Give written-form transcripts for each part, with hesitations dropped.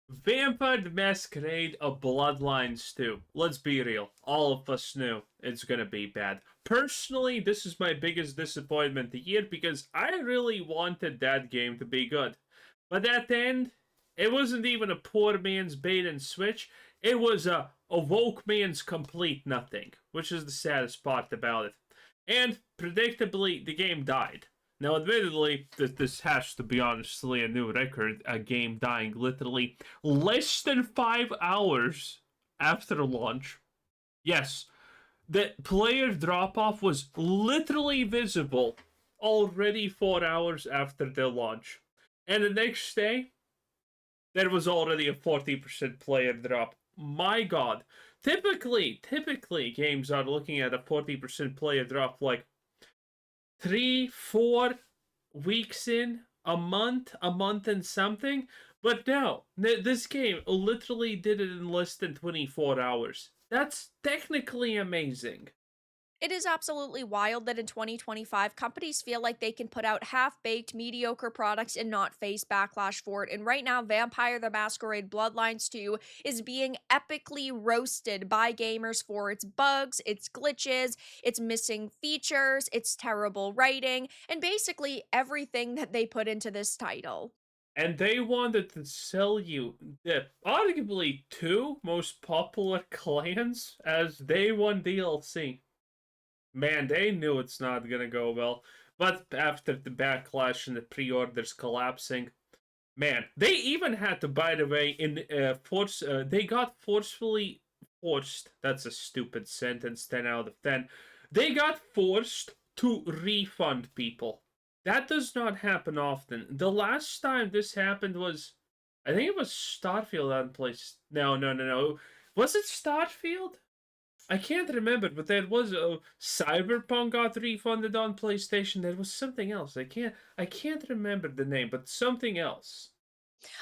Vampire the Masquerade of Bloodlines 2. Let's be real. All of us knew it's gonna be bad. Personally, this is my biggest disappointment of the year because I really wanted that game to be good. But at the end, it wasn't even a poor man's bait and switch. It was a woke man's complete nothing, which is the saddest part about it. And predictably, the game died. Now, admittedly, this has to be honestly a new record. A game dying literally less than 5 hours after launch. Yes, the player drop off was literally visible already 4 hours after the launch. And the next day, there was already a 40% player drop. My god. Typically, games are looking at a 40% player drop like 3, 4 weeks in, a month and something. But no, this game literally did it in less than 24 hours. That's technically amazing. It is absolutely wild that in 2025, companies feel like they can put out half baked, mediocre products and not face backlash for it. And right now, Vampire the Masquerade Bloodlines 2 is being epically roasted by gamers for its bugs, its glitches, its missing features, its terrible writing, and basically everything that they put into this title. And they wanted to sell you the arguably two most popular clans as day one DLC. Man, they knew it's not gonna go well. But after the backlash and the pre-orders collapsing, man, they even had to, by the way, in force, they got forcefully forced. That's a stupid sentence. 10 out of 10. They got forced to refund people. That does not happen often. The last time this happened was, I think it was Starfield on place. No. Was it Starfield? I can't remember, but there was a Cyberpunk got refunded on PlayStation. There was something else. I can't remember the name, but something else.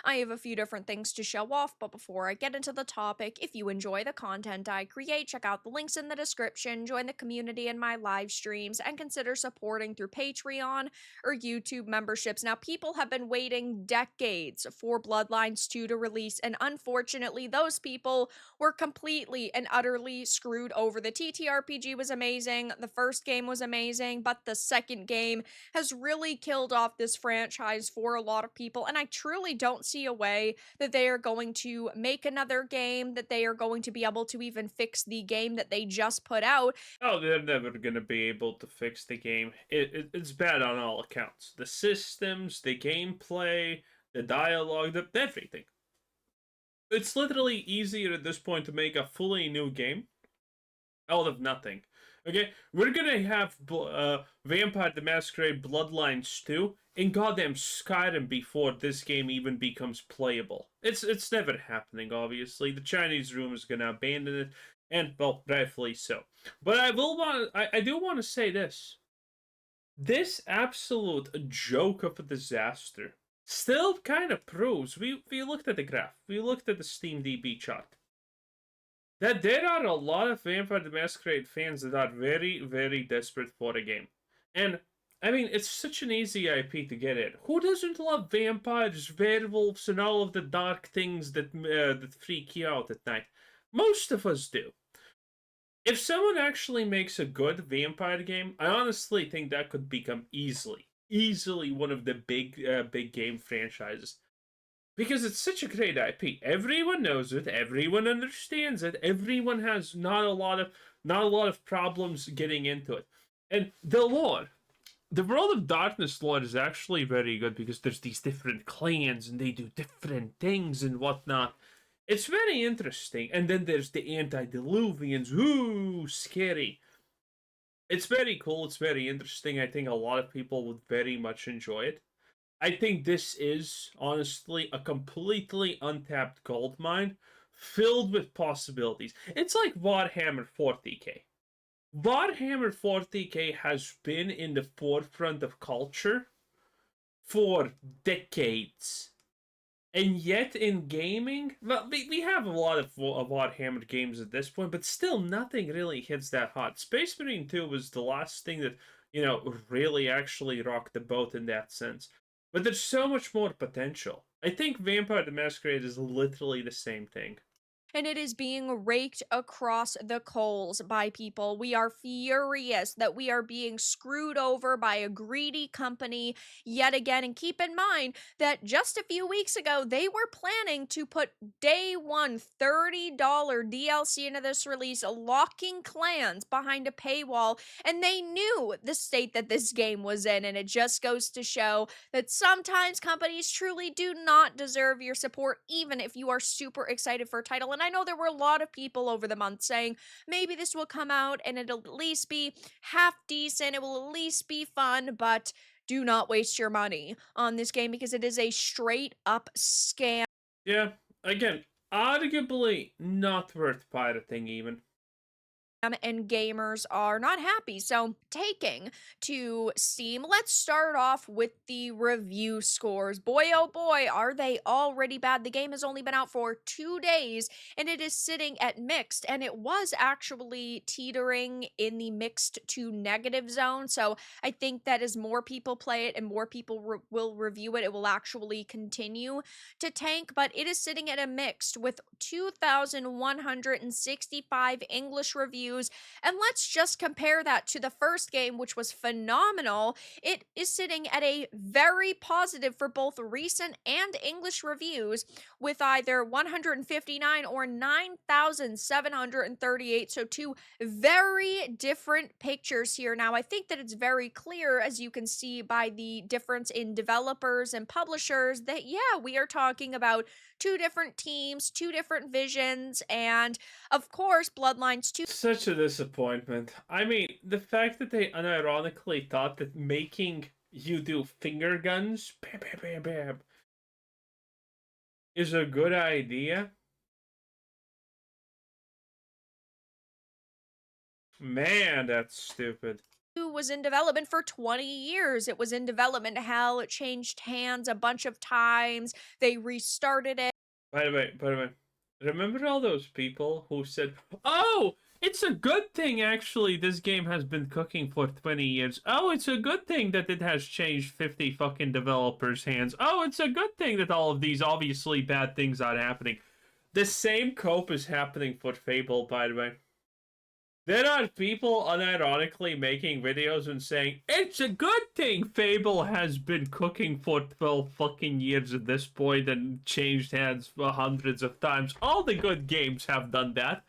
I have a few different things to show off, but before I get into the topic, if you enjoy the content I create, check out the links in the description, join the community in my live streams, and consider supporting through Patreon or YouTube memberships. Now, people have been waiting decades for Bloodlines 2 to release, and unfortunately, those people were completely and utterly screwed over. The TTRPG was amazing, the first game was amazing, but the second game has really killed off this franchise for a lot of people, and I truly don't see a way that they are going to make another game, that they are going to be able to even fix the game that they just put out. Oh, they're never gonna be able to fix the game. It's bad on all accounts. The systems, the gameplay, the dialogue, everything. It's literally easier at this point to make a fully new game out of nothing. Okay, we're gonna have Vampire the Masquerade Bloodlines 2 in goddamn Skyrim before this game even becomes playable. It's never happening, obviously. The Chinese room is gonna abandon it, and well, rightfully so. But I do want to say this. This absolute joke of a disaster still kind of proves, we looked at the graph, we looked at the Steam DB chart, that there are a lot of Vampire the Masquerade fans that are very, very desperate for a game. And, I mean, it's such an easy IP to get in. Who doesn't love vampires, werewolves, and all of the dark things that freak you out at night? Most of us do. If someone actually makes a good vampire game, I honestly think that could become easily one of the big game franchises. Because it's such a great IP. Everyone knows it. Everyone understands it. Everyone has not a lot of problems getting into it. And the lore, the World of Darkness lore is actually very good because there's these different clans and they do different things and whatnot. It's very interesting. And then there's the antediluvians. Ooh, scary. It's very cool. It's very interesting. I think a lot of people would very much enjoy it. I think this is honestly a completely untapped gold mine filled with possibilities. It's like Warhammer 40k. Warhammer 40k has been in the forefront of culture for decades. And yet in gaming, well, we have a lot of Warhammer games at this point, but still nothing really hits that hot. Space Marine 2 was the last thing that, really actually rocked the boat in that sense. But there's so much more potential. I think Vampire the Masquerade is literally the same thing. And it is being raked across the coals by people. We are furious that we are being screwed over by a greedy company yet again. And keep in mind that just a few weeks ago, they were planning to put day one $30 DLC into this release, locking clans behind a paywall. And they knew the state that this game was in. And it just goes to show that sometimes companies truly do not deserve your support, even if you are super excited for a title. And I know there were a lot of people over the month saying maybe this will come out and it'll at least be half decent, it will at least be fun, but do not waste your money on this game because it is a straight up scam. Yeah, again, arguably not worth pirating even. And gamers are not happy. So, taking to Steam, let's start off with the review scores. Boy, oh boy, are they already bad. The game has only been out for 2 days and it is sitting at mixed, and it was actually teetering in the mixed to negative zone. So, I think that as more people play it and more people will review it, it will actually continue to tank, but it is sitting at a mixed with 2,165 English reviews. And let's just compare that to the first game, which was phenomenal. It is sitting at a very positive for both recent and English reviews with either 159 or 9,738. So, two very different pictures here. Now, I think that it's very clear, as you can see by the difference in developers and publishers, that yeah, we are talking about two different teams, two different visions, and of course, Bloodlines 2 Such a disappointment. I mean, the fact that they unironically thought that making you do finger guns, bam, bam, bam, bam, is a good idea. Man, that's stupid. was in development for 20 years. It was in development hell. It changed hands a bunch of times. They restarted it. By the way, remember all those people who said, "Oh, it's a good thing actually this game has been cooking for 20 years. Oh, it's a good thing that it has changed 50 fucking developers' hands. Oh, it's a good thing that all of these obviously bad things are happening." The same cope is happening for Fable, by the way. There are people unironically making videos and saying, "It's a good thing Fable has been cooking for 12 fucking years at this point and changed hands hundreds of times." All the good games have done that,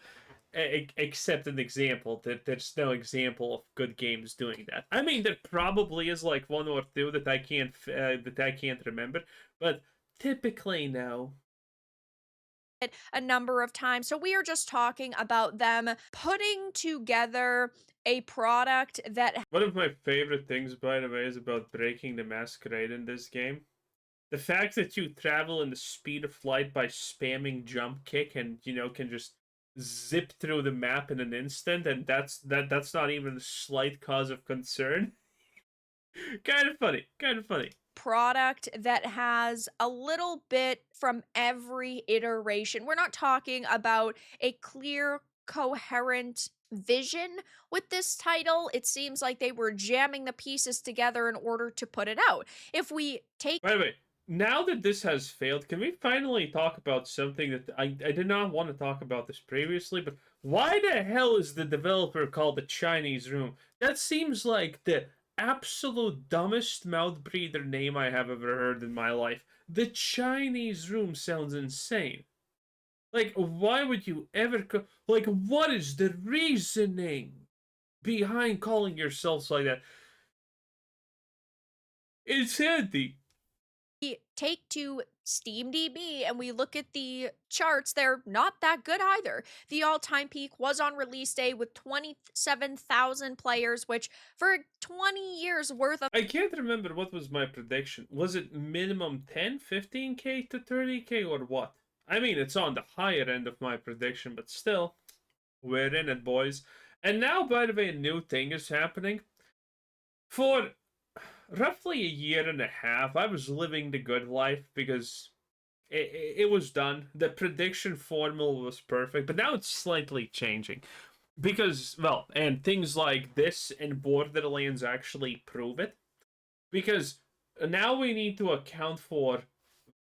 except an example. There's no example of good games doing that. I mean, there probably is like one or two that I can't remember, but typically no. A number of times. So we are just talking about them putting together a product that One of my favorite things, by the way, is about Breaking the Masquerade in this game. The fact that you travel in the speed of light by spamming jump kick and can just zip through the map in an instant, and that's not even a slight cause of concern. Kind of funny. Kind of funny. product that has a little bit from every iteration. We're not talking about a clear, coherent vision with this title. It seems like they were jamming the pieces together in order to put it out. If we take By the way, now that this has failed, can we finally talk about something that I did not want to talk about this previously, but why the hell is the developer called the Chinese Room? That seems like the absolute dumbest mouth breather name I have ever heard in my life. The Chinese Room sounds insane. Like, why would you ever like, what is the reasoning behind calling yourselves like that? It's handy. take to SteamDB and we look at the charts, they're not that good either. The all-time peak was on release day with 27,000 players, which for 20 years worth of I can't remember what was my prediction. Was it minimum 10, 15k to 30k or what? I mean, it's on the higher end of my prediction, but still, we're in it, boys. And now, by the way, a new thing is happening. For roughly a year and a half, I was living the good life because it was done. The prediction formula was perfect, but now it's slightly changing. Because, well, and things like this in Borderlands actually prove it. Because now we need to account for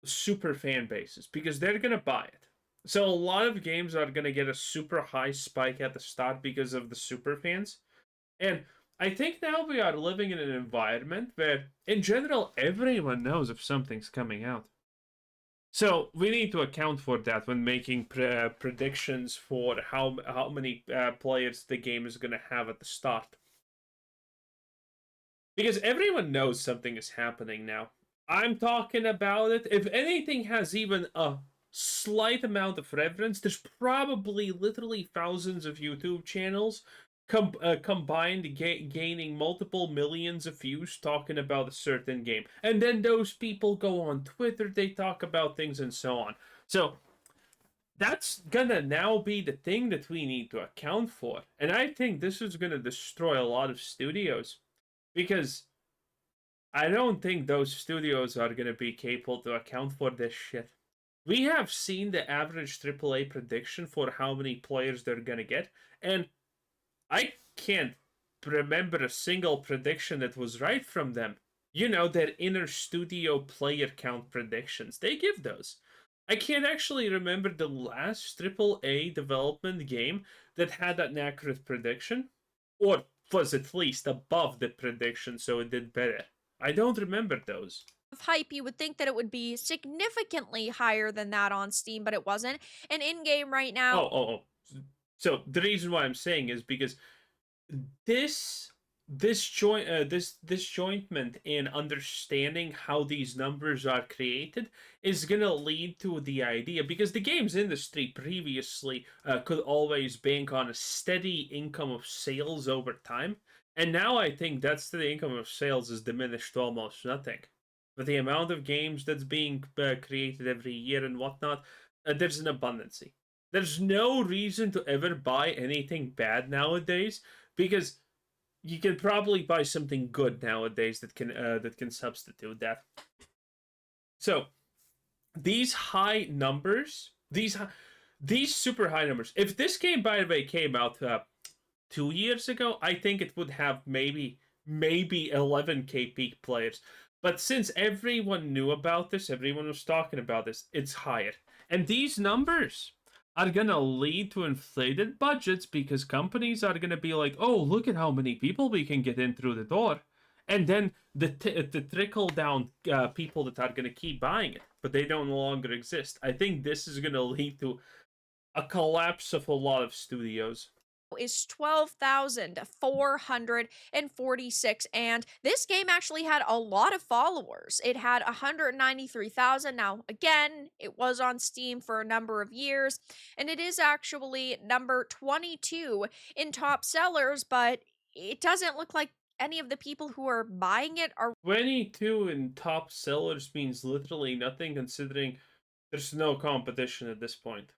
super fan bases because they're gonna buy it. So a lot of games are gonna get a super high spike at the start because of the super fans. And I think now we are living in an environment where, in general, everyone knows if something's coming out. So we need to account for that when making predictions for how many players the game is gonna have at the start. Because everyone knows something is happening now. I'm talking about it. If anything has even a slight amount of reverence, there's probably literally thousands of YouTube channels combined gaining multiple millions of views talking about a certain game. And then those people go on Twitter, they talk about things and so on. So that's gonna now be the thing that we need to account for. And I think this is gonna destroy a lot of studios because I don't think those studios are gonna be capable to account for this shit. We have seen the average AAA prediction for how many players they're gonna get, and I can't remember a single prediction that was right from them. You know, their inner studio player count predictions. They give those. I can't actually remember the last AAA development game that had an accurate prediction, or was at least above the prediction, so it did better. I don't remember those. Of hype, you would think that it would be significantly higher than that on Steam, but it wasn't. And in game right now, Oh. So the reason why I'm saying is because this this jointment in understanding how these numbers are created is gonna lead to the idea because the games industry previously could always bank on a steady income of sales over time, and now I think that's the income of sales is diminished to almost nothing. But the amount of games that's being created every year and whatnot, there's an abundancy. There's no reason to ever buy anything bad nowadays because you can probably buy something good nowadays that can substitute that. So these high numbers, these super high numbers. If this game, by the way, came out 2 years ago, I think it would have maybe 11K peak players. But since everyone knew about this, everyone was talking about this, it's higher. And these numbers are gonna lead to inflated budgets because companies are gonna be like, "Oh, look at how many people we can get in through the door," and then the trickle down people that are gonna keep buying it, but they don't no longer exist. I think this is gonna lead to a collapse of a lot of studios. is 12,446, and this game actually had a lot of followers. It had 193,000. Now again, it was on Steam for a number of years, and it is actually number 22 in top sellers, but it doesn't look like any of the people who are buying it are 22 in top sellers means literally nothing considering there's no competition at this point.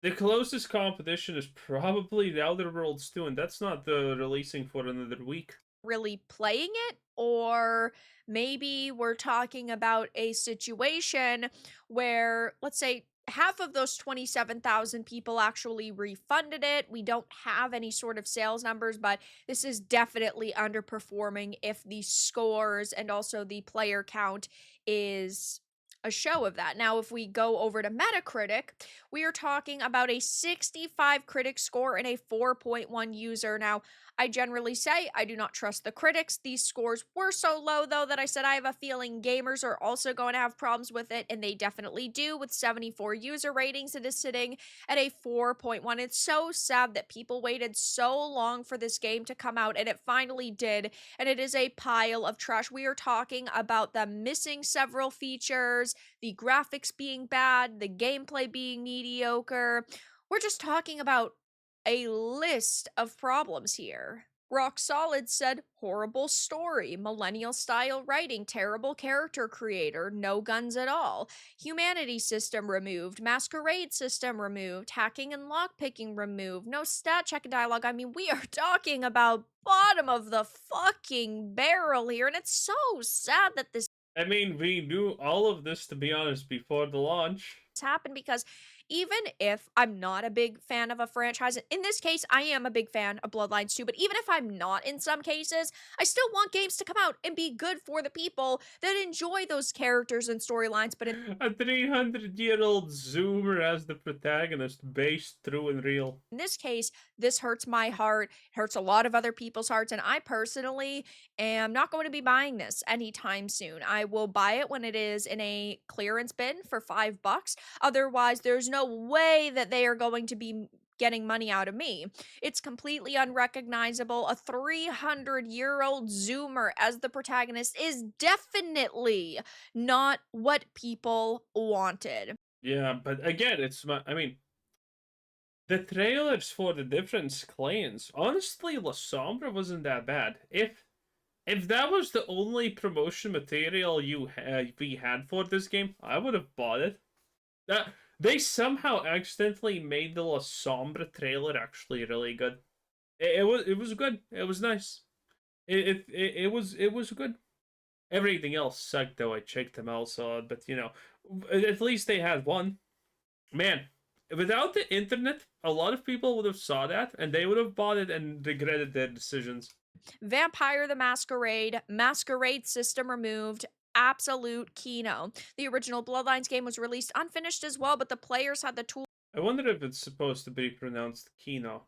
The closest competition is probably the Outer Worlds 2, and that's not the releasing for another week. really playing it, or maybe we're talking about a situation where, let's say, half of those 27,000 people actually refunded it. We don't have any sort of sales numbers, but this is definitely underperforming if the scores and also the player count is a show of that. Now, if we go over to Metacritic, we are talking about a 65 critic score and a 4.1 user. Now, I generally say I do not trust the critics. These scores were so low, though, that I said I have a feeling gamers are also going to have problems with it, and they definitely do. With 74 user ratings, it is sitting at a 4.1. It's so sad that people waited so long for this game to come out, and it finally did, and it is a pile of trash. We are talking about them missing several features, the graphics being bad, the gameplay being mediocre. We're just talking about a list of problems here. Rock Solid said, horrible story, millennial style writing, terrible character creator, no guns at all, humanity system removed, masquerade system removed, hacking and lockpicking removed, no stat check dialogue. I mean, we are talking about bottom of the fucking barrel here, and it's so sad that this I mean, we knew all of this, to be honest, before the launch. happened because Even if I'm not a big fan of a franchise, in this case, I am a big fan of Bloodlines too, but even if I'm not in some cases, I still want games to come out and be good for the people that enjoy those characters and storylines. But in A 300-year-old Zoomer as the protagonist, based true and real. this case, this hurts my heart, hurts a lot of other people's hearts, and I personally am not going to be buying this anytime soon. I will buy it when it is in a clearance bin for $5. Otherwise, there's no way that they are going to be getting money out of me. It's completely unrecognizable. A 300-year-old Zoomer as the protagonist is definitely not what people wanted. Yeah, but again, I mean, the trailers for the different clans, honestly, La Sombra wasn't that bad. If that was the only promotion material we had for this game, I would have bought it. That they somehow accidentally made the La Sombra trailer actually really good. It was good. It was nice. It was good. Everything else sucked though. I checked them also, but at least they had one. Man, without the internet, a lot of people would have saw that and they would have bought it and regretted their decisions. Vampire the Masquerade, Masquerade system removed, absolute Kino. The original Bloodlines game was released unfinished as well, but the players had the I wonder if it's supposed to be pronounced Kino.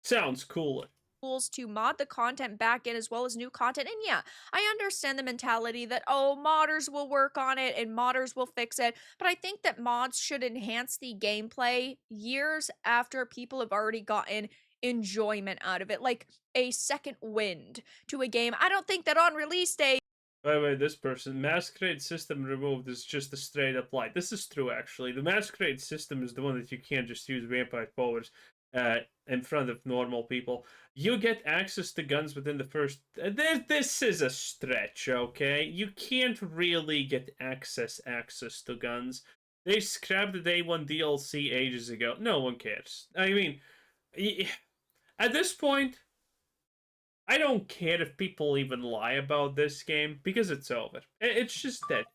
Sounds cooler. tools to mod the content back in as well as new content. And yeah, I understand the mentality that, oh, modders will work on it and modders will fix it. But I think that mods should enhance the gameplay years after people have already gotten enjoyment out of it, like a second wind to a game. I don't think that on release day, By the way, this person, Masquerade system removed is just a straight up lie. This is true, actually. The Masquerade system is the one that you can't just use vampire powers in front of normal people. You get access to guns within the first. This is a stretch, okay? You can't really get access to guns. They scrapped the day one DLC ages ago. No one cares. I mean, at this point, I don't care if people even lie about this game because it's over. It's just dead.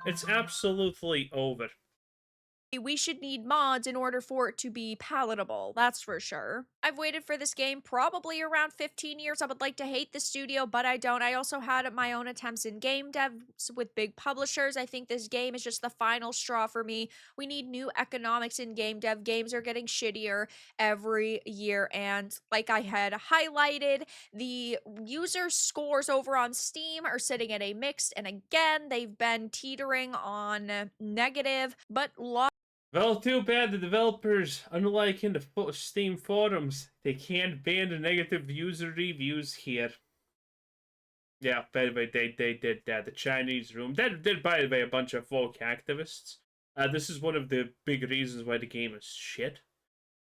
It's absolutely over. we should need mods in order for it to be palatable, that's for sure. I've waited for this game probably around 15 years. I would like to hate the studio, but I don't. I also had my own attempts in game devs with big publishers. I think this game is just the final straw for me. We need new economics in game dev. Games are getting shittier every year, and like I had highlighted, the user scores over on Steam are sitting at a mixed, and again, they've been teetering on negative, but Well, too bad the developers, unlike in the Steam forums, they can't ban the negative user reviews here. Yeah, by the way, they did that. The Chinese room. That did, by the way, a bunch of woke activists. This is one of the big reasons why the game is shit.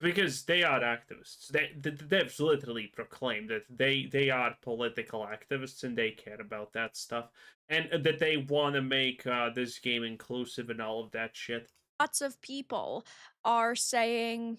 Because they are activists. The devs literally proclaim that they are political activists and they care about that stuff. And that they want to make this game inclusive and all of that shit. lots of people are saying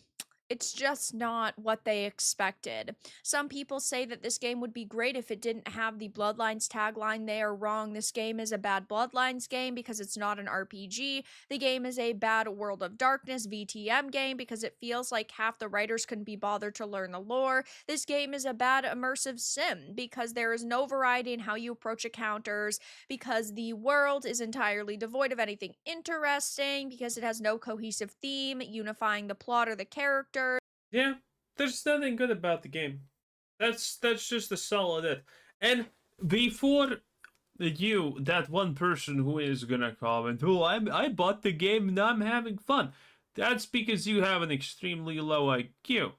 it's just not what they expected. Some people say that this game would be great if it didn't have the Bloodlines tagline. They are wrong. This game is a bad Bloodlines game because it's not an RPG. The game is a bad World of Darkness VTM game because it feels like half the writers couldn't be bothered to learn the lore. This game is a bad immersive sim because there is no variety in how you approach encounters, because the world is entirely devoid of anything interesting, because it has no cohesive theme unifying the plot or the character. Yeah, there's nothing good about the game. That's just a solid it. And before you, that one person who is gonna comment, oh, I bought the game and I'm having fun. That's because you have an extremely low IQ.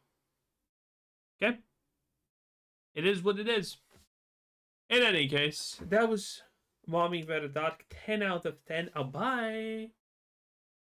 Okay? It is what it is. In any case, that was Mommy Very Dark 10 out of 10. Bye.